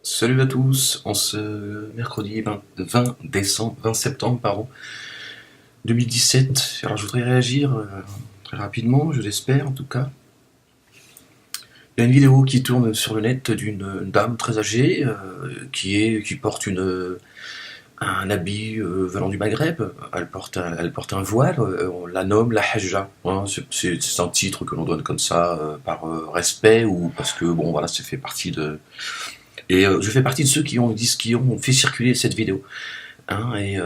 Salut à tous, en ce mercredi 20 septembre, 2017. Alors je voudrais réagir très rapidement, je l'espère en tout cas. Il y a une vidéo qui tourne sur le net d'une dame très âgée qui porte un habit venant du Maghreb. Elle porte un voile, on la nomme la Hajja. Hein, c'est un titre que l'on donne comme ça par respect ou parce que bon voilà, ça fait partie de. Et je fais partie de ceux qui ont fait circuler cette vidéo. Hein, et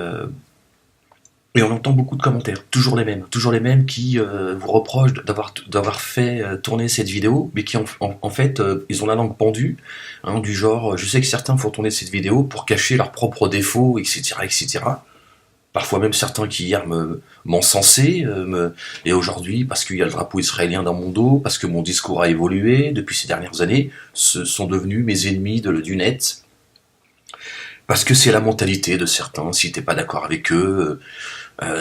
on entend beaucoup de commentaires, toujours les mêmes qui vous reprochent d'avoir fait tourner cette vidéo, mais qui en fait, ils ont la langue pendue, hein, du genre, je sais que certains font tourner cette vidéo pour cacher leurs propres défauts, etc., etc. Parfois même certains qui hier m'encensaient, et aujourd'hui, parce qu'il y a le drapeau israélien dans mon dos, parce que mon discours a évolué depuis ces dernières années, ce sont devenus mes ennemis du net, parce que c'est la mentalité de certains, si t'es pas d'accord avec eux,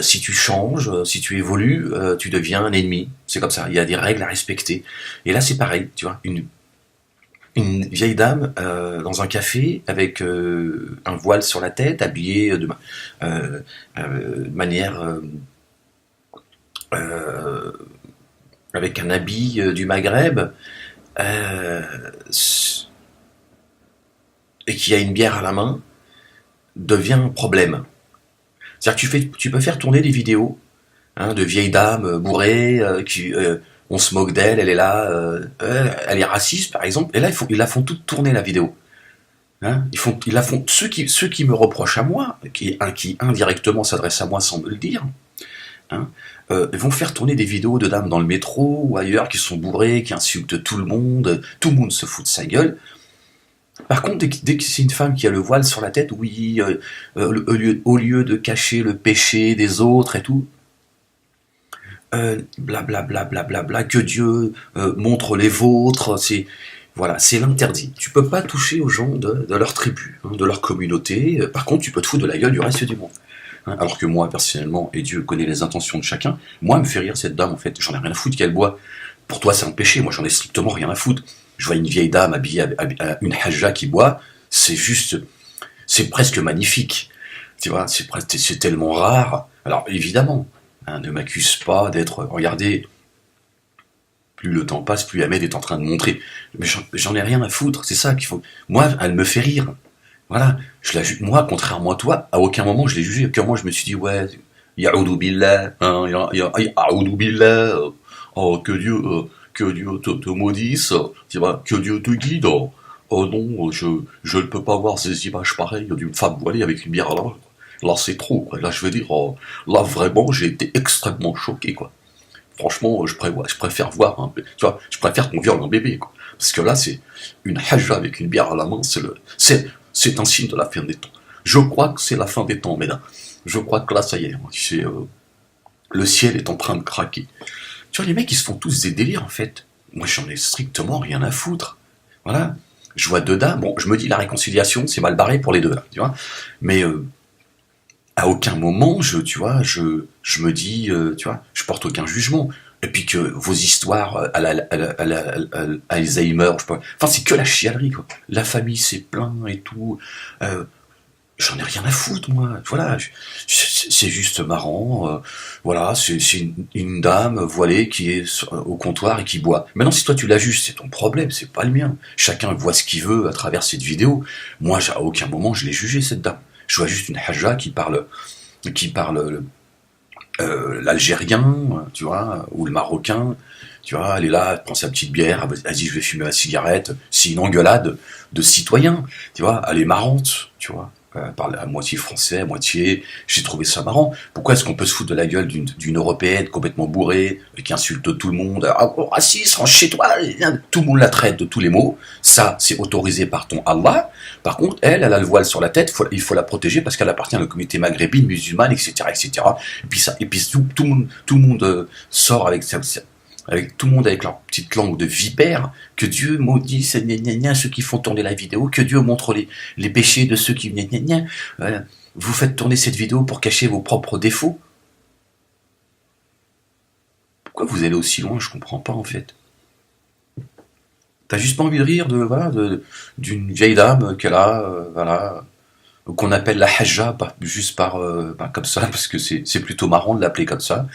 si tu changes, si tu évolues, tu deviens un ennemi. C'est comme ça, il y a des règles à respecter. Et là c'est pareil, tu vois, une vieille dame dans un café avec un voile sur la tête, habillée de manière euh, avec un habit du Maghreb euh, et qui a une bière à la main, devient un problème. C'est-à-dire que tu peux faire tourner des vidéos, hein, de vieilles dames bourrées on se moque d'elle, elle est là, elle est raciste par exemple, et là ils la font toute tourner la vidéo. Hein, ils la font ceux qui me reprochent à moi, qui indirectement s'adressent à moi sans me le dire, hein, vont faire tourner des vidéos de dames dans le métro ou ailleurs qui sont bourrées, qui insultent tout le monde se fout de sa gueule. Par contre, dès que c'est une femme qui a le voile sur la tête, oui, au lieu de cacher le péché des autres et tout, blablabla, que Dieu montre les vôtres, c'est voilà, c'est l'interdit. Tu peux pas toucher aux gens de leur tribu, hein, de leur communauté. Par contre, tu peux te foutre de la gueule du reste du monde. Hein, alors que moi, personnellement, et Dieu connaît les intentions de chacun, moi, elle me fait rire cette dame, en fait. J'en ai rien à foutre qu'elle boit. Pour toi, c'est un péché. Moi, j'en ai strictement rien à foutre. Je vois une vieille dame habillée à une hajja qui boit, c'est juste, c'est presque magnifique. Tu vois, c'est tellement rare. Alors, évidemment, hein, ne m'accuse pas d'être. Regardez, plus le temps passe, plus Ahmed est en train de montrer. Mais j'en ai rien à foutre, c'est ça qu'il faut. Moi, elle me fait rire. Voilà. Moi, contrairement à toi, à aucun moment je l'ai jugé. À aucun moment je me suis dit, ouais, Ya'oudou billah, hein, Ya'oudou billah, oh, que Dieu te maudisse, tu vois, que Dieu te guide. Oh non, je ne peux pas voir ces images pareilles d'une femme voilée avec une bière à la main. Là, c'est trop, quoi. Là, je veux dire, là, vraiment, j'ai été extrêmement choqué, quoi. Franchement, je préfère voir tu vois, je préfère qu'on viole un bébé, quoi. Parce que là, c'est une hajja avec une bière à la main, c'est un signe de la fin des temps. Je crois que c'est la fin des temps, mesdames. Je crois que là, ça y est, le ciel est en train de craquer. Tu vois, les mecs, ils se font tous des délires, en fait. Moi, j'en ai strictement rien à foutre. Voilà. Je vois deux dames, bon, je me dis la réconciliation, c'est mal barré pour les deux, là, tu vois. Mais à aucun moment, je me dis, tu vois, je porte aucun jugement. Et puis que vos histoires Alzheimer, je sais pas, enfin c'est que la chialerie, quoi. La famille s'est plaint et tout. Euh, J'en ai rien à foutre, moi. Voilà, c'est juste marrant. Voilà, c'est une dame voilée qui est au comptoir et qui boit. Maintenant, si toi tu la juges, c'est ton problème, c'est pas le mien. Chacun voit ce qu'il veut à travers cette vidéo. Moi, à aucun moment je l'ai jugée, cette dame. Je vois juste une hajja qui parle l'algérien, tu vois, ou le marocain. Tu vois, elle est là, elle prend sa petite bière, elle dit je vais fumer ma cigarette. C'est une engueulade de citoyens, tu vois, elle est marrante, tu vois. Elle parle à moitié français, à moitié. J'ai trouvé ça marrant. Pourquoi est-ce qu'on peut se foutre de la gueule d'une européenne complètement bourrée, qui insulte tout le monde? Ah, oh, raciste, rentre chez toi. Tout le monde la traite de tous les mots. Ça, c'est autorisé par ton Allah. Par contre, elle a le voile sur la tête. Il faut la protéger parce qu'elle appartient à la communauté maghrébine, musulmane, etc., etc. Et puis tout le monde sort avec tout le monde avec leur petite langue de vipère, que Dieu maudisse ceux qui font tourner la vidéo, que Dieu montre les péchés de ceux qui voilà. Vous faites tourner cette vidéo pour cacher vos propres défauts. Pourquoi vous allez aussi loin? Je comprends pas en fait. T'as juste pas envie de rire voilà, d'une vieille dame qu'elle a, voilà, qu'on appelle la Hajja, juste comme ça, parce que c'est plutôt marrant de l'appeler comme ça.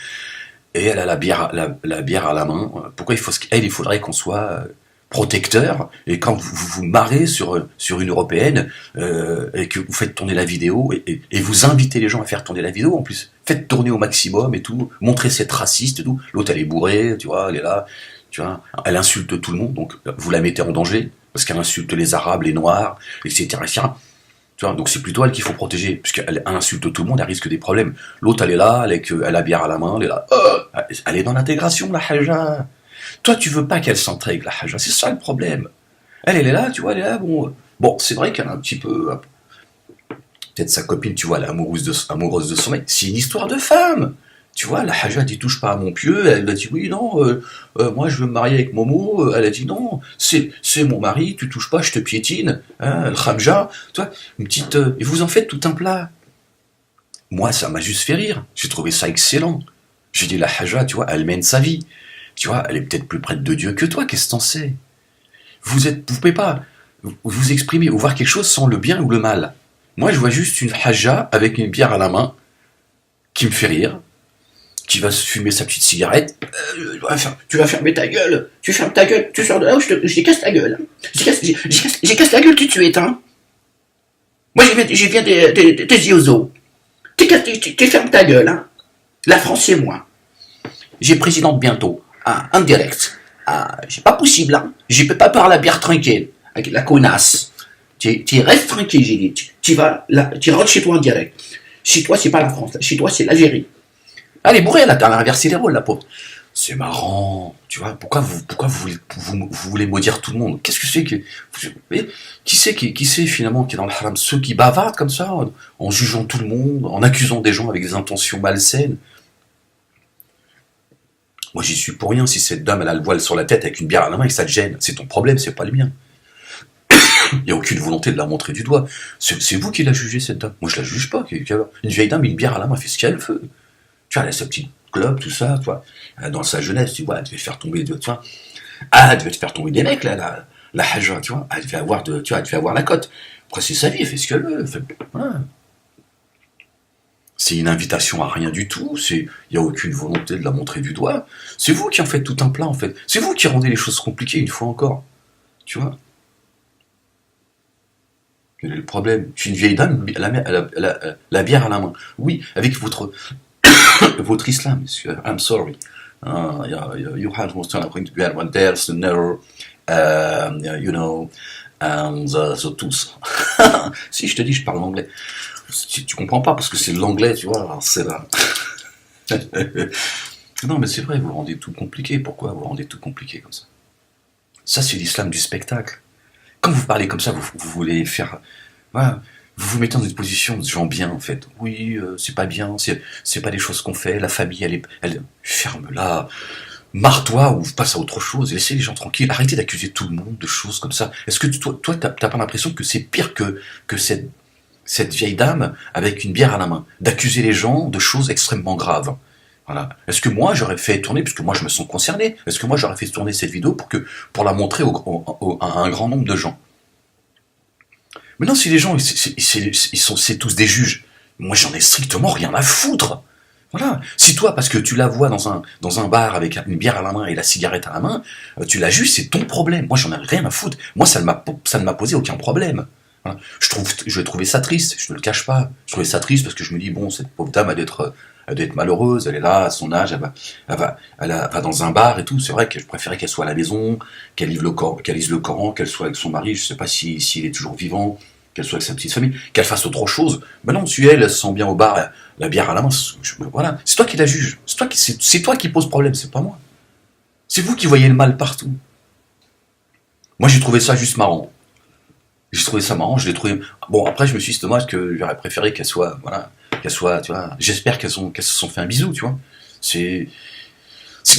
Et elle a la bière à la main. Pourquoi il faudrait qu'on soit protecteur, et quand vous marrez sur une européenne, et que vous faites tourner la vidéo, et vous invitez les gens à faire tourner la vidéo, en plus, faites tourner au maximum et tout, montrez cette raciste et tout, l'autre elle est bourrée, tu vois, elle est là, tu vois, elle insulte tout le monde, donc vous la mettez en danger, parce qu'elle insulte les Arabes, les Noirs, etc. Tu vois, donc c'est plutôt elle qu'il faut protéger, puisqu'elle insulte tout le monde, elle risque des problèmes. L'autre, elle est là, elle a la bière à la main, elle est là, elle est dans l'intégration, la Haja. Toi, tu veux pas qu'elle s'intègre, la Haja, c'est ça le problème. Elle est là, tu vois, elle est là, bon. Bon, c'est vrai qu'elle a un petit peu, peut-être sa copine, tu vois, elle est amoureuse de son mec. C'est une histoire de femme. Tu vois, la Haja dit touche pas à mon pieu. Elle a dit oui, non, moi je veux me marier avec Momo. Elle a dit non, c'est mon mari, tu touches pas, je te piétine. Hein, le Khamja, tu vois, une petite. Et vous en faites tout un plat. Moi, ça m'a juste fait rire. J'ai trouvé ça excellent. J'ai dit la Haja, tu vois, elle mène sa vie. Tu vois, elle est peut-être plus près de Dieu que toi. Qu'est-ce que t'en sais? Vous pouvez pas vous exprimer ou voir quelque chose sans le bien ou le mal. Moi, je vois juste une Haja avec une bière à la main qui me fait rire, qui va se fumer sa petite cigarette. Tu vas fermer ta gueule. Tu fermes ta gueule. Tu sors de là ou je casse ta gueule. J'ai casse ta gueule tout de suite, hein. Moi, j'ai viens des Yozo. Tu fermes ta gueule, hein. La France, c'est moi. J'ai présidente bientôt. Ah, en direct. Ah, c'est pas possible, hein. Je peux pas boire la bière tranquille. Avec la connasse. Tu restes tranquille, j'ai dit. Tu rentres chez toi en direct. Chez toi, c'est pas la France. Chez toi, c'est l'Algérie. Elle est bourrée, là, t'as inversé les rôles, la pauvre. C'est marrant, tu vois, pourquoi vous voulez maudire tout le monde? Qu'est-ce que c'est que... Qui c'est finalement qui est dans le haram? Ceux qui bavardent comme ça, en jugeant tout le monde, en accusant des gens avec des intentions malsaines. Moi, j'y suis pour rien. Si cette dame, elle a le voile sur la tête avec une bière à la main et que ça te gêne, c'est ton problème, c'est pas le mien. Il n'y a aucune volonté de la montrer du doigt. C'est vous qui la jugez, cette dame. Moi, je la juge pas. Une vieille dame, une bière à la main, elle fait ce qu'elle veut. Tu vois, elle a sa petite club, tout ça, tu vois. Dans sa jeunesse, tu vois, elle devait faire tomber, tu vois. Ah, elle devait te faire tomber des mecs, là, la Haja, tu vois. Elle devait avoir elle devait avoir la cote. Après, c'est sa vie, elle fait ce qu'elle veut. Voilà. C'est une invitation à rien du tout. Il n'y a aucune volonté de la montrer du doigt. C'est vous qui en faites tout un plat, en fait. C'est vous qui rendez les choses compliquées une fois encore. Tu vois. Quel est le problème? Je suis une vieille dame, la bière à la main. Oui, avec votre islam, monsieur. I'm sorry. You have most going to be one there's never, you know, and the tools. Si je te dis, je parle anglais. Tu comprends pas parce que c'est l'anglais, tu vois. C'est là. Non, mais c'est vrai, vous rendez tout compliqué. Pourquoi vous rendez tout compliqué comme ça? Ça, c'est l'islam du spectacle. Quand vous parlez comme ça, vous voulez faire... Voilà, vous vous mettez dans une position de gens bien, en fait. Oui, c'est pas bien, c'est pas des choses qu'on fait, la famille, ferme-la, marre-toi ou passe à autre chose, et laissez les gens tranquilles, arrêtez d'accuser tout le monde de choses comme ça. Est-ce que toi t'as pas l'impression que c'est pire que cette vieille dame avec une bière à la main, d'accuser les gens de choses extrêmement graves? Voilà. Est-ce que moi j'aurais fait tourner, puisque moi je me sens concerné, est-ce que moi j'aurais fait tourner cette vidéo pour la montrer à un grand nombre de gens? Mais non, si les gens, c'est tous des juges, moi j'en ai strictement rien à foutre. Voilà. Si toi, parce que tu la vois dans un bar avec une bière à la main et la cigarette à la main, tu la juges, c'est ton problème. Moi j'en ai rien à foutre. Moi ça ne m'a posé aucun problème. Voilà. Je vais trouver ça triste, je ne le cache pas. Je trouvais ça triste parce que je me dis, bon, cette pauvre dame, elle doit être malheureuse, elle est là, à son âge, elle va dans un bar et tout. C'est vrai que je préférais qu'elle soit à la maison, qu'elle lise le Coran, qu'elle soit avec son mari, je sais pas s'il est toujours vivant, qu'elle soit avec sa petite famille, qu'elle fasse autre chose. Mais non, si elle se sent bien au bar, la bière à la main, voilà. C'est toi qui la juge. C'est toi qui pose problème, c'est pas moi. C'est vous qui voyez le mal partout. Moi, j'ai trouvé ça juste marrant. J'ai trouvé ça marrant, je l'ai trouvé... Bon, après, je me suis dit, c'est dommage que j'aurais préféré qu'elle soit, voilà, tu vois... J'espère qu'elles se sont fait un bisou, tu vois.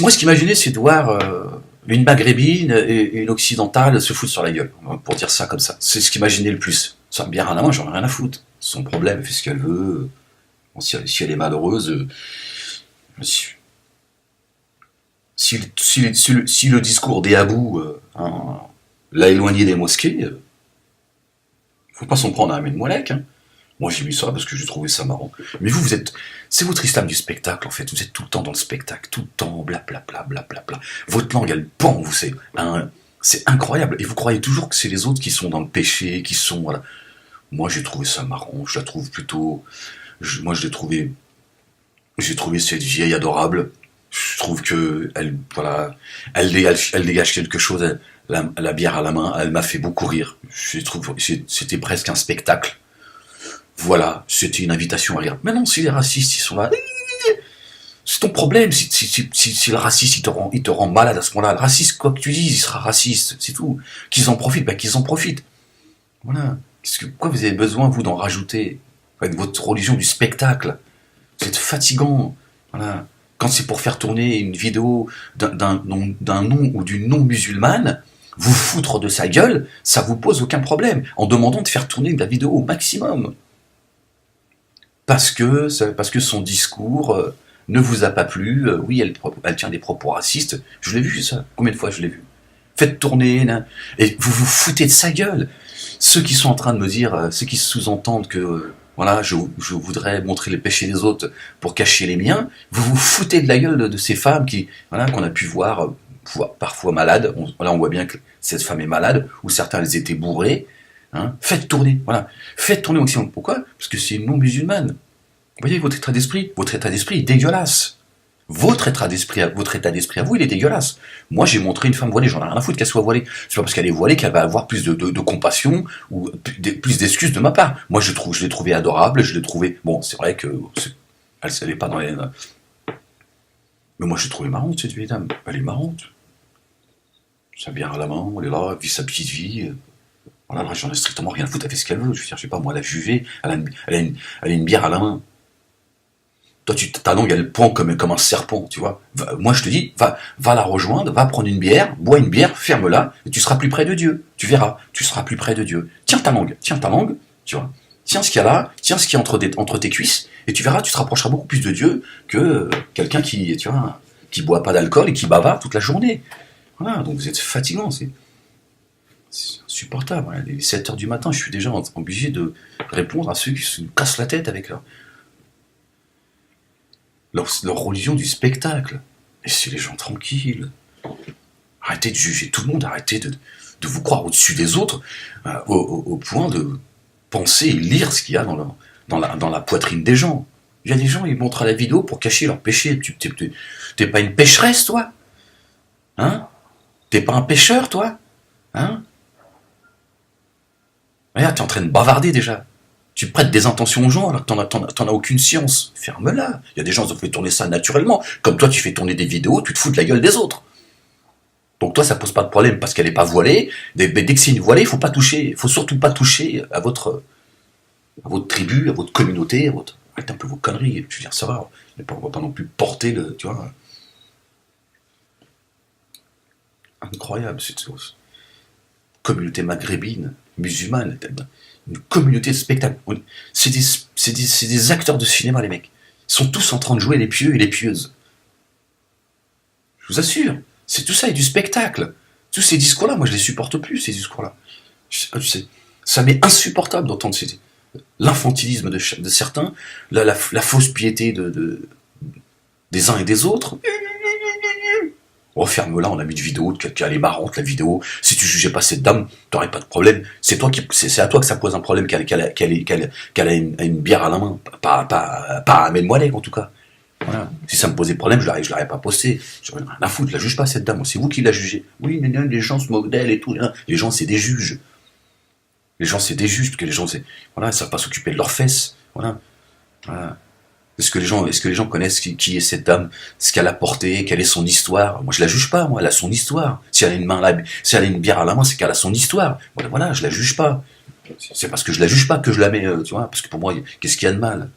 Moi, ce qui m'imaginait, c'est de voir une maghrébine et une occidentale se foutre sur la gueule, pour dire ça comme ça. C'est ce qui m'imaginait le plus. Ça, bière à la main, j'en ai rien à foutre. Son problème, elle fait ce qu'elle veut. Bon, si elle est malheureuse... si le discours des Abou... l'a éloigné des mosquées. Faut pas s'en prendre à un Moulek, hein. Moi j'ai mis ça parce que j'ai trouvé ça marrant. Mais vous êtes, c'est votre islam du spectacle en fait. Vous êtes tout le temps dans le spectacle, tout le temps, blablabla, blablabla. Votre langue elle pend, vous c'est incroyable. Et vous croyez toujours que c'est les autres qui sont dans le péché, qui sont voilà. Moi j'ai trouvé ça marrant. Je la trouve plutôt, moi j'ai trouvé cette vieille adorable. Je trouve que elle, voilà, elle dégage quelque chose. La bière à la main, elle m'a fait beaucoup rire. C'était presque un spectacle. Voilà, c'était une invitation à rire. Mais non, si les racistes ils sont là, c'est ton problème. Si le raciste il te rend malade à ce moment-là, le raciste, quoi que tu dises, il sera raciste, c'est tout. Qu'ils en profitent, ben qu'ils en profitent. Voilà. Pourquoi vous avez besoin, vous, d'en rajouter avec votre religion du spectacle? Vous êtes fatigant. Voilà. Quand c'est pour faire tourner une vidéo d'un nom ou d'une non-musulmane, vous foutre de sa gueule, ça vous pose aucun problème, en demandant de faire tourner la vidéo au maximum. Parce que son discours ne vous a pas plu, oui, elle tient des propos racistes, je l'ai vu ça, combien de fois je l'ai vu. Faites tourner, là, et vous vous foutez de sa gueule. Ceux qui sont en train de me dire, ceux qui sous-entendent que voilà, je voudrais montrer les péchés des autres pour cacher les miens, vous vous foutez de la gueule de ces femmes qui, voilà, qu'on a pu voir parfois malades. Là, on voit bien que cette femme est malade, ou certains elles étaient bourrés. Hein. Faites tourner, voilà, faites tourner au maximum. Pourquoi? Parce que c'est une non-musulmane. Vous voyez votre état d'esprit est dégueulasse. Votre état d'esprit à vous, il est dégueulasse. Moi, j'ai montré une femme voilée, j'en ai rien à foutre qu'elle soit voilée. C'est pas parce qu'elle est voilée qu'elle va avoir plus de compassion ou plus d'excuses de ma part. Moi, je l'ai trouvée adorable, je l'ai trouvée. Bon, c'est vrai que elle savait pas dans les. Mais moi, je l'ai trouvée marrante cette vieille dame. Elle est marrante. Sa bière à la main, elle est là, elle vit sa petite vie. Voilà, j'en ai strictement rien à foutre, elle fait ce qu'elle veut. Je veux dire, je sais pas, moi, elle a juvé, elle a une bière à la main. Toi, ta langue, elle pend comme un serpent, tu vois. Moi, je te dis, va la rejoindre, va prendre une bière, bois une bière, ferme-la, et tu seras plus près de Dieu. Tu verras, tu seras plus près de Dieu. Tiens ta langue, tu vois. Tiens ce qu'il y a là, tiens ce qu'il y a entre tes cuisses, et tu verras, tu te rapprocheras beaucoup plus de Dieu que quelqu'un qui, tu vois, qui boit pas d'alcool et qui bavarde toute la journée. Voilà, donc vous êtes fatigant, c'est insupportable. Voilà. Il est 7h du matin, je suis déjà obligé de répondre à ceux qui se cassent la tête avec leur religion du spectacle. Laissez les gens tranquilles. Arrêtez de juger tout le monde, arrêtez de vous croire au-dessus des autres, au point de penser et lire ce qu'il y a dans la poitrine des gens. Il y a des gens, ils montrent à la vidéo pour cacher leurs péchés. T'es pas une pécheresse, toi? Hein? T'es pas un pêcheur, toi? Hein? Regarde, t'es en train de bavarder déjà. Tu prêtes des intentions aux gens alors que t'en as aucune science. Ferme-la. Il y a des gens qui ont fait tourner ça naturellement. Comme toi, tu fais tourner des vidéos, tu te fous de la gueule des autres. Donc toi, ça pose pas de problème parce qu'elle est pas voilée. Dès que c'est une voilée, il faut surtout pas toucher à votre tribu, à votre communauté, arrêtez un peu vos conneries. Je veux dire, ça va. On va pas non plus porter tu vois. Incroyable, cette chose. Communauté maghrébine, musulmane, une communauté de spectacle. C'est des acteurs de cinéma, les mecs. Ils sont tous en train de jouer les pieux et les pieuses. Je vous assure, c'est tout ça et du spectacle. Tous ces discours-là, moi je les supporte plus, ces discours-là. Ça m'est insupportable d'entendre l'infantilisme de certains, la fausse piété des uns et des autres. Referme-la, on a mis une vidéo, elle est marrante la vidéo. Si tu jugeais pas cette dame, t'aurais pas de problème. C'est à toi que ça pose un problème qu'elle a une bière à la main, pas à Ahmed Moalek en tout cas. Voilà. Si ça me posait problème, je l'aurais pas posté. J'aurais rien à foutre, je la juge pas cette dame, c'est vous qui la jugez. Oui, mais non, les gens se moquent d'elle et tout. Les gens c'est des juges. Les gens c'est des juges, parce que les gens ils savent pas s'occuper de leurs fesses. Voilà. Est-ce que les gens connaissent qui est cette dame, ce qu'elle a porté, quelle est son histoire? Moi, je la juge pas, moi, elle a son histoire. Si elle a une bière à la main, c'est qu'elle a son histoire. Voilà, je la juge pas. C'est parce que je la juge pas que je la mets, tu vois, parce que pour moi, qu'est-ce qu'il y a de mal?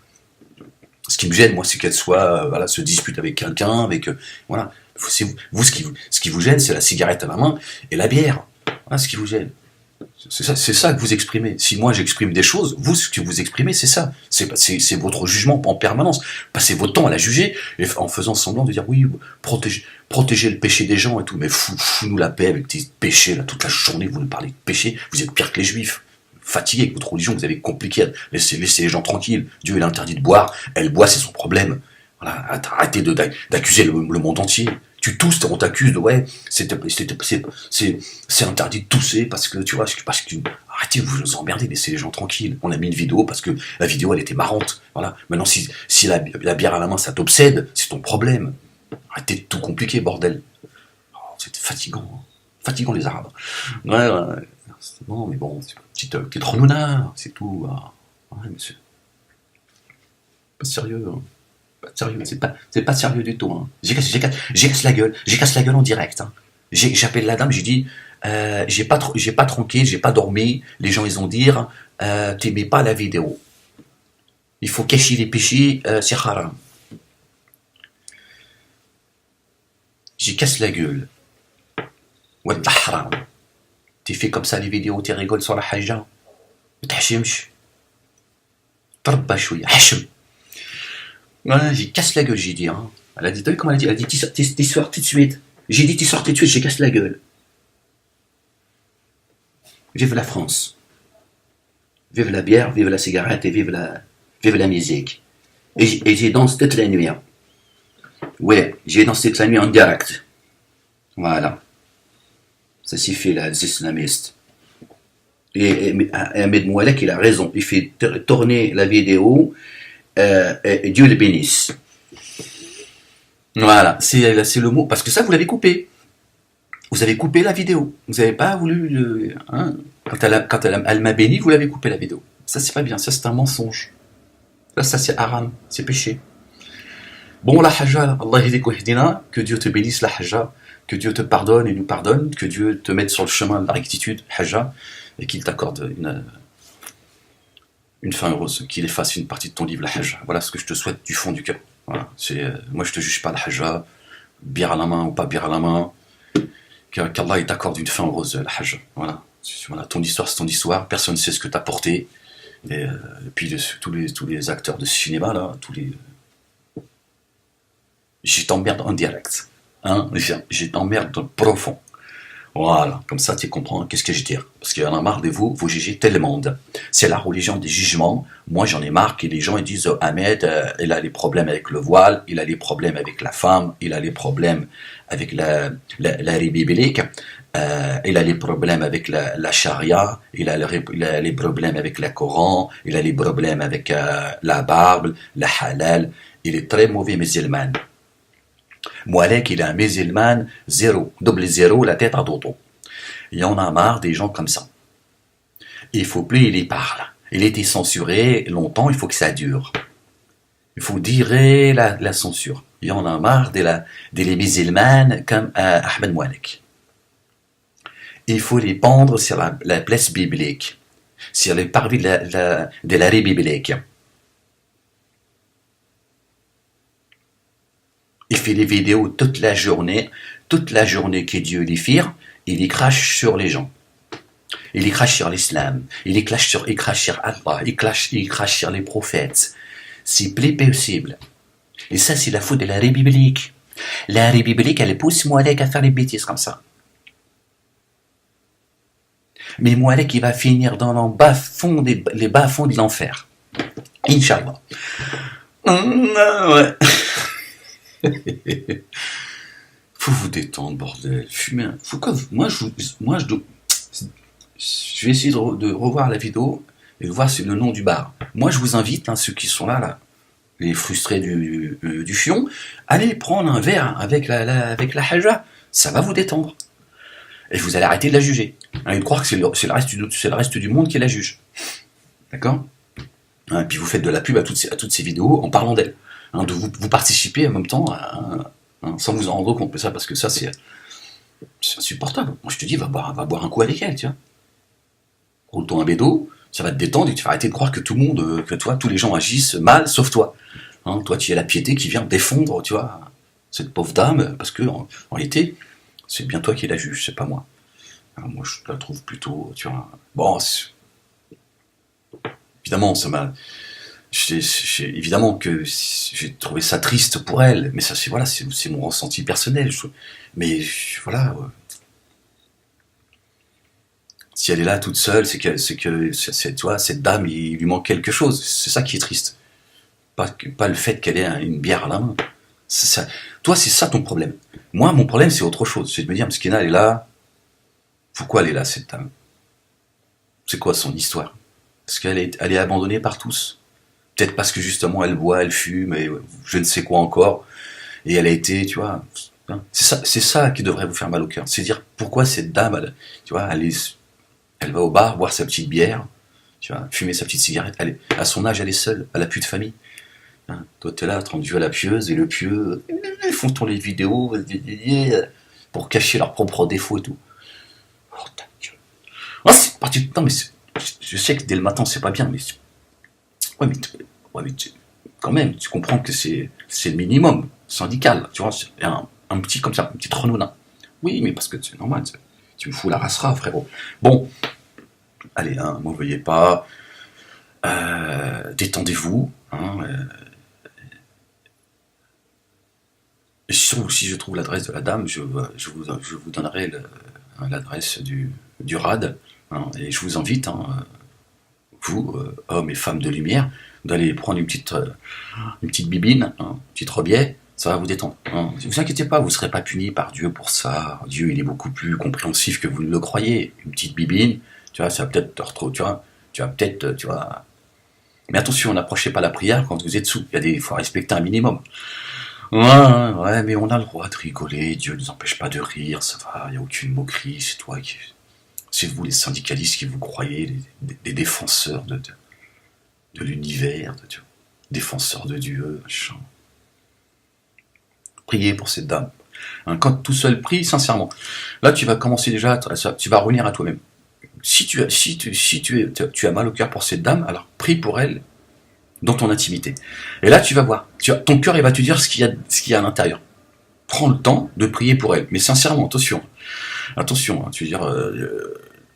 Ce qui me gêne, moi, c'est qu'elle soit, se dispute avec quelqu'un, voilà. Vous, ce qui vous gêne, c'est la cigarette à la main et la bière. Voilà ce qui vous gêne. C'est ça que vous exprimez. Si moi j'exprime des choses, vous, ce que vous exprimez, c'est ça. C'est votre jugement en permanence. Passez votre temps à la juger en faisant semblant de dire oui, protéger le péché des gens et tout. Mais fous-nous la paix avec tes péchés, là, toute la journée, vous nous parlez de péché. Vous êtes pire que les juifs. Fatigué avec votre religion, vous avez compliqué. Laissez les gens tranquilles. Dieu, il a interdit de boire. Elle boit, c'est son problème. Voilà, arrêtez d'accuser le monde entier. Tu tousses, on t'accuse de ouais, c'est interdit de tousser parce que tu vois, arrêtez, vous nous emmerdez, laissez les gens tranquilles. On a mis une vidéo parce que la vidéo elle était marrante. Voilà. Maintenant, si la bière à la main ça t'obsède, c'est ton problème. Arrêtez de tout compliquer, bordel. Oh, c'est fatigant, hein. Fatigant les Arabes. Ouais, ouais. Non, mais bon, c'est une petite renouna, c'est tout. Ouais, monsieur. Pas sérieux, hein. Sérieux, c'est pas sérieux du tout. Hein. J'ai cassé la gueule en direct. Hein. J'appelle la dame, j'ai dit, j'ai pas tranquille, j'ai pas dormi. Les gens ils ont dire, t'aimais pas la vidéo. Il faut cacher les péchés, c'est haram. J'ai cassé la gueule. Ouais, haram. T'es fait comme ça les vidéos, t'es rigoles sur la haja. T'hachimch. Tarba chouïa, hachem. Voilà, j'ai cassé la gueule, j'ai dit. Hein. Elle a dit, t'as vu comment elle a dit? Elle a dit, t'es sorti de suite. J'ai dit, t'es sorti de suite, j'ai cassé la gueule. Vive la France. Vive la bière, vive la cigarette et vive la musique. Et j'ai dansé toute la nuit. Hein. Ouais, j'ai dansé toute la nuit en direct. Voilà. Ça suffit là, les islamistes. Et Ahmed Moualek, il a raison. Il fait tourner la vidéo. Et Dieu le bénisse. Voilà, c'est le mot. Parce que ça, vous l'avez coupé. Vous avez coupé la vidéo. Vous n'avez pas voulu... Hein, quand elle m'a béni, vous l'avez coupé la vidéo. Ça, c'est pas bien. Ça, c'est un mensonge. Là, ça, c'est haram. C'est péché. Bon, la hajja, Allah yahdik wa yahdina, que Dieu te bénisse, la hajja. Que Dieu te pardonne et nous pardonne. Que Dieu te mette sur le chemin de la rectitude, hajja. Et qu'il t'accorde une fin heureuse, qu'il efface une partie de ton livre, la hajja. Voilà ce que je te souhaite du fond du cœur. Voilà, moi je te juge pas la hajja, bière à la main ou pas bière à la main, qu'Allah t'accorde une fin heureuse, la hajja. Voilà, ton histoire c'est ton histoire, personne ne sait ce que t'as porté. Et puis tous les acteurs de cinéma là, je t'emmerde en direct, hein, je t'emmerde profond. Voilà, comme ça tu comprends qu'est-ce que je dis. Parce qu'il y en a marre de vous jugez tellement. C'est la religion des jugements. Moi j'en ai marre que les gens ils disent Ahmed, il a les problèmes avec le voile, il a les problèmes avec la femme, il a les problèmes avec la biblique, il a les problèmes avec la charia, il a les problèmes avec le Coran, il a les problèmes avec la Bible, la halal. Il est très mauvais musulman. Moualek, il est un musulman, double zéro, la tête à dodo. Il y en a marre des gens comme ça. Il faut plus, il y parle. Il a été censuré longtemps, il faut que ça dure. Il faut dire la censure. Il y en a marre des musulmans comme Ahmed Moualek. Il faut les pendre sur la place biblique, sur les parvis de la rue biblique. Il fait des vidéos toute la journée que Dieu les fire, il y crache sur les gens. Il y crache sur l'islam, il crache sur Allah, il crache sur les prophètes. C'est plus possible. Et ça, c'est la faute de la rue biblique. La rue biblique, elle pousse Moualek à faire des bêtises comme ça. Mais Moualek, il va finir dans les bas-fonds de l'enfer. Inch'Allah. Ouais. Faut vous détendre, bordel. Fumer. Moi, je vais essayer de revoir la vidéo et de voir le nom du bar. Moi, je vous invite, hein, ceux qui sont là, les frustrés du fion, allez prendre un verre avec la hajja. Ça va vous détendre. Et vous allez arrêter de la juger. Et de croire que c'est le reste du monde qui la juge. D'accord ? Et puis vous faites de la pub à toutes ces vidéos en parlant d'elles. Hein, de vous participez en même temps sans vous en rendre compte de ça, parce que ça c'est insupportable. Moi je te dis, va boire un coup avec elle, tiens. Roule-toi un bédo, ça va te détendre et tu vas arrêter de croire que tout le monde, que toi, tous les gens agissent mal, sauf toi. Hein, toi tu es la piété qui vient défendre, tu vois, cette pauvre dame, parce que en réalité, c'est bien toi qui la juge, c'est pas moi. Alors, moi, je la trouve plutôt, tu vois. Bon, évidemment, ça m'a. Évidemment que j'ai trouvé ça triste pour elle, mais ça, c'est voilà, c'est mon ressenti personnel. Mais voilà, si elle est là toute seule, tu vois, cette dame, il lui manque quelque chose. C'est ça qui est triste. Pas le fait qu'elle ait une bière à la main. Ça. Toi, c'est ça ton problème. Moi, mon problème, c'est autre chose. C'est de me dire, Mskina, elle est là. Pourquoi elle est là, cette dame? C'est quoi son histoire? Parce elle est abandonnée par tous. Peut-être parce que justement, elle boit, elle fume, et je ne sais quoi encore. Et elle a été, tu vois. Hein, c'est ça qui devrait vous faire mal au cœur. C'est dire pourquoi cette dame, tu vois, elle va au bar boire sa petite bière, tu vois, fumer sa petite cigarette. À son âge, elle est seule, elle a plus de famille. Hein, toi, t'es là, tendu à la pieuse, et le pieux, ils font tourner les vidéos pour cacher leurs propres défauts et tout. Oh, ta gueule. Oh, c'est parti. Non, mais je sais que dès le matin, c'est pas bien, mais. Ouais, mais quand même, tu comprends que c'est le minimum syndical, tu vois, c'est un petit comme ça, un petit renounin. Oui, mais parce que c'est normal, tu me fous la rassera, frérot. Bon, allez, hein, m'en veuillez pas, détendez-vous, hein, et si je trouve l'adresse de la dame, je vous donnerai l'adresse du RAD, hein, et je vous invite, hein, vous, hommes et femmes de lumière, d'aller prendre une petite bibine, hein, une petite robiette, ça va vous détendre. Hein. Ne vous inquiétez pas, vous ne serez pas puni par Dieu pour ça. Dieu, il est beaucoup plus compréhensif que vous ne le croyez. Une petite bibine, tu vois, ça va peut-être te retrouver, tu vas peut-être, tu vois. Mais attention, n'approchez pas la prière quand vous êtes sous. Il faut respecter un minimum. Ouais, mais on a le droit de rigoler. Dieu ne nous empêche pas de rire, ça va, il n'y a aucune moquerie, c'est vous les syndicalistes qui vous croyez, les défenseurs de l'univers, défenseurs de Dieu, machin. Priez pour cette dame. Hein, quand tout seul prie, sincèrement. Là, tu vas commencer déjà, tu vas revenir à toi-même. Si tu as mal au cœur pour cette dame, alors prie pour elle dans ton intimité. Et là, tu vas voir. Ton cœur, il va te dire ce qu'il y a à l'intérieur. Prends le temps de prier pour elle. Mais sincèrement, attention. Attention, hein, tu veux dire,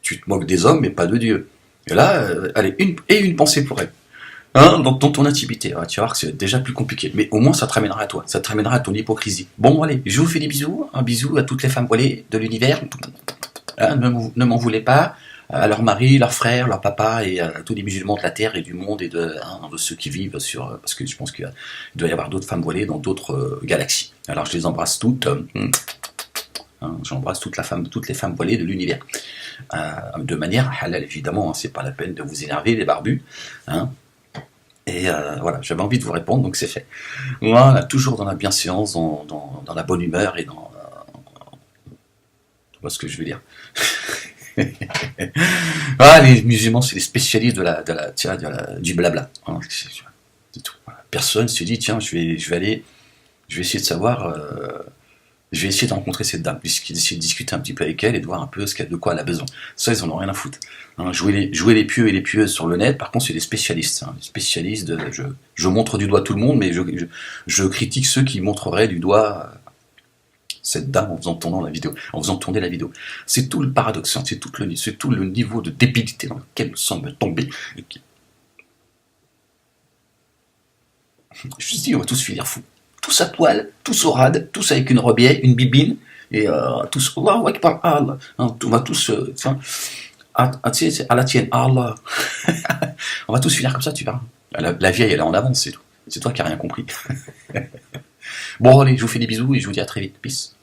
tu te moques des hommes, mais pas de Dieu. Et là, allez, une pensée pour elle. Hein, dans ton intimité, hein, tu vas voir que c'est déjà plus compliqué. Mais au moins, ça te ramènera à toi. Ça te ramènera à ton hypocrisie. Bon, allez, je vous fais des bisous. Un bisou à toutes les femmes voilées de l'univers. Hein, ne m'en voulez pas. À leurs maris, leurs frères, leurs papas et à tous les musulmans de la terre et du monde et de ceux qui vivent sur... Parce que je pense qu'il doit y avoir d'autres femmes voilées dans d'autres galaxies. Alors, je les embrasse toutes. Hein, j'embrasse toutes les femmes voilées de l'univers. De manière halal, évidemment. Hein, c'est pas la peine de vous énerver, les barbus. Hein. Et voilà, j'avais envie de vous répondre, donc c'est fait. Voilà, toujours dans la bienséance, dans la bonne humeur et dans... tu vois ce que je veux dire. Ah, les musulmans, c'est les spécialistes du blabla. Hein, c'est tout. Voilà. Personne se dit, tiens, je vais essayer de savoir... je vais essayer de rencontrer cette dame, d'essayer de discuter un petit peu avec elle et de voir un peu de quoi elle a besoin. Ça, ils en ont rien à foutre. Hein, jouer les pieux et les pieuses sur le net, par contre, c'est des spécialistes. Hein, je montre du doigt tout le monde, mais je critique ceux qui montreraient du doigt cette dame en faisant tourner la vidéo. C'est tout le paradoxe, hein, c'est tout le niveau de débilité dans lequel nous sommes tombés. Je me dis, on va tous finir fous. Tous à poil, tous au rad, tous avec une robière, une bibine, et tous, Allahu Akbar, Allah. Hein, on va tous, à la tienne, Allah. On va tous finir comme ça, tu verras. La vieille, elle est en avance, c'est tout. C'est toi qui n'as rien compris. Bon, allez, je vous fais des bisous et je vous dis à très vite. Peace.